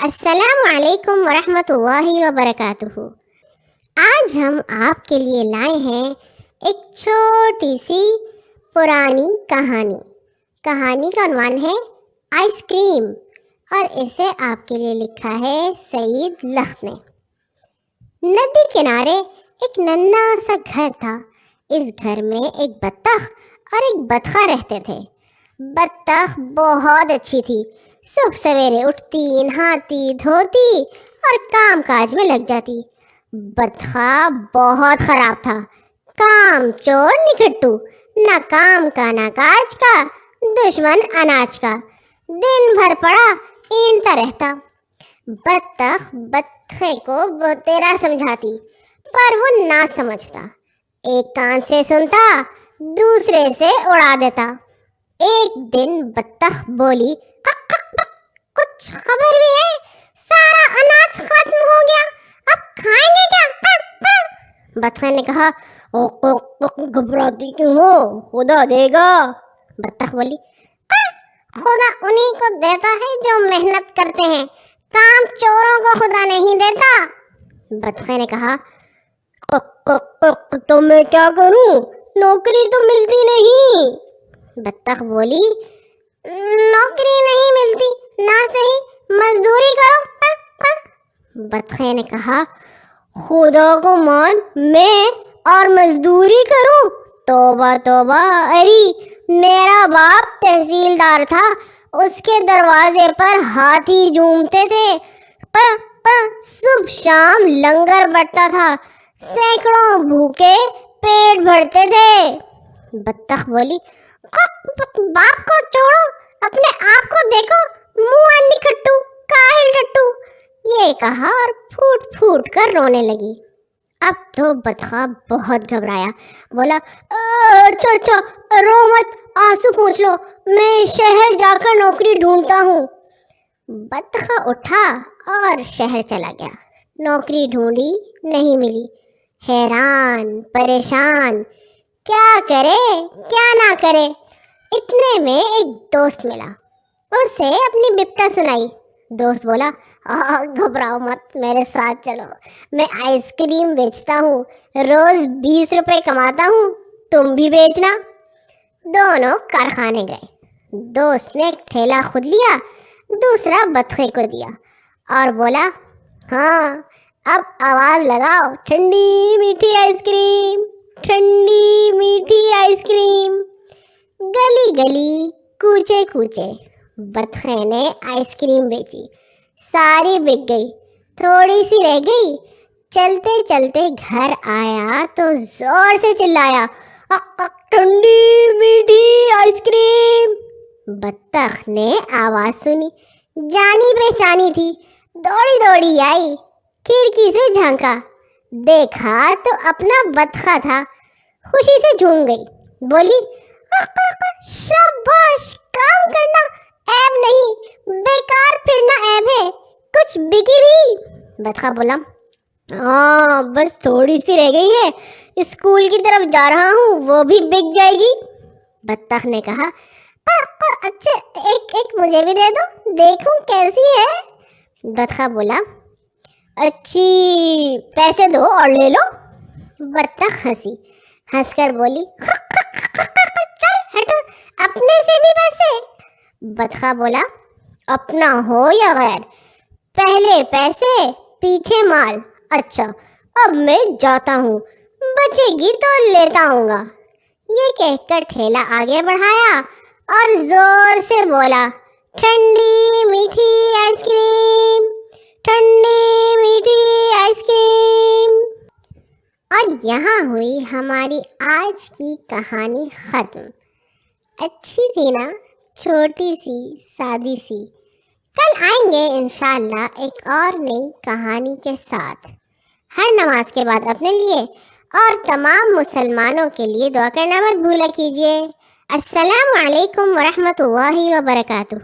السلام علیکم ورحمۃ اللہ وبرکاتہ۔ آج ہم آپ کے لیے لائے ہیں ایک چھوٹی سی پرانی کہانی کا عنوان ہے آئس کریم، اور اسے آپ کے لیے لکھا ہے سعید لخت نے۔ ندی کنارے ایک ننھا سا گھر تھا۔ اس گھر میں ایک بطخ اور ایک بطخہ رہتے تھے۔ بطخ بہت اچھی تھی، صبح سویرے اٹھتی، نہاتی دھوتی اور کام کاج میں لگ جاتی۔ بطخہ بہت خراب تھا، کام چور نکھٹو، نہ کام کا نہ کاج کا، دشمن اناج کا، دن بھر پڑا اینٹتا رہتا۔ بطخ بطخے کو تیرا سمجھاتی، پر وہ نہ سمجھتا۔ ایک کان سے سنتا، دوسرے سے اڑا دیتا۔ ایک دن بطخ بولی، کچھ خبر بھی ہے؟ سارا اناج ختم ہو گیا، اب کھائیں گے کیا؟ بطخ نے کہا، گھبراتی کیوں ہو، خدا دے گا۔ بطخ بولی، خدا انہیں کو دیتا ہے جو محنت کرتے ہیں، کام چوروں کو خدا نہیں دیتا۔ بطخ نے کہا، تو میں کیا کروں، نوکری تو ملتی نہیں۔ بطخ بولی، نوکری نہیں ملتی، نہ صحیح مزدوری کرو۔ بطخ نے کہا، خدا کو مان، میں اور مزدوری کروں؟ توبہ توبہ، اری میرا باپ تحصیلدار تھا، اس کے دروازے پر ہاتھی جھومتے تھے، صبح شام لنگر بٹتا تھا، سینکڑوں بھوکے پیٹ بھرتے تھے۔ بطخ بولی، باپ کو چھوڑو، اپنے آپ کو دیکھو، منہ نکھٹو، کاہل ٹٹو۔ یہ کہا اور پھوٹ پھوٹ کر رونے لگی۔ اب تو بطخہ بہت گھبرایا، بولا، اچھا رو مت، آنسو پوچھ لو، میں شہر جا کر نوکری ڈھونڈتا ہوں۔ بطخہ اٹھا اور شہر چلا گیا۔ نوکری ڈھونڈی، نہیں ملی۔ حیران پریشان، کیا کرے کیا نہ کرے۔ اتنے میں ایک دوست ملا، اسے اپنی بپتا سنائی۔ دوست بولا، گھبراؤ مت، میرے ساتھ چلو، میں آئس کریم بیچتا ہوں، روز 20 روپے کماتا ہوں، تم بھی بیچنا۔ دونوں کارخانے گئے۔ دوست نے ایک ٹھیلا خود لیا، دوسرا بطخے کو دیا اور بولا، ہاں اب آواز لگاؤ، ٹھنڈی میٹھی آئس کریم، ٹھنڈی میٹھی آئس کریم۔ گلی گلی کوچے کوچے بطخے نے آئس کریم بیچی، ساری بک گئی، تھوڑی سی رہ گئی۔ چلتے چلتے گھر آیا تو زور سے چلایا، ٹھنڈی میٹھی آئس کریم۔ بطخ نے آواز سنی، جانی پہچانی تھی، دوڑی دوڑی آئی، کھڑکی سے جھانکا، دیکھا تو اپنا بطخہ تھا، خوشی سے جھوم گئی، بولی، شاباش، کام کرنا عیب نہیں، بیکار پھرنا عیب ہے، کچھ بکی بھی؟ بطخہ بولا، ہاں بس تھوڑی سی رہ گئی ہے، اسکول کی طرف جا رہا ہوں، وہ بھی بک جائے گی۔ بطخ نے کہا، اچھا ایک مجھے بھی دے دو، دیکھوں کیسی ہے۔ بطخہ بولا، اچھی، پیسے دو اور لے لو۔ بطخ ہنس کر بولی، چل ہٹو، اپنے سے بھی پیسے۔ بطخہ بولا، اپنا ہو یا غیر، پہلے پیسے پیچھے مال، اچھا اب میں جاتا ہوں، بچے گی تو لیتا آؤں گا۔ یہ کہہ کر ٹھیلا آگے بڑھایا اور زور سے بولا، ٹھنڈی میٹھی آئس کریم، ٹھنڈی میٹھی آئس کریم۔ اور یہاں ہوئی ہماری آج کی کہانی ختم۔ اچھی تھی نا، چھوٹی سی، سادی سی۔ کل آئیں گے انشاءاللہ ایک اور نئی کہانی کے ساتھ۔ ہر نماز کے بعد اپنے لیے اور تمام مسلمانوں کے لیے دعا کرنا مت بھولا کیجیے۔ السلام علیکم ورحمۃ اللہ وبرکاتہ۔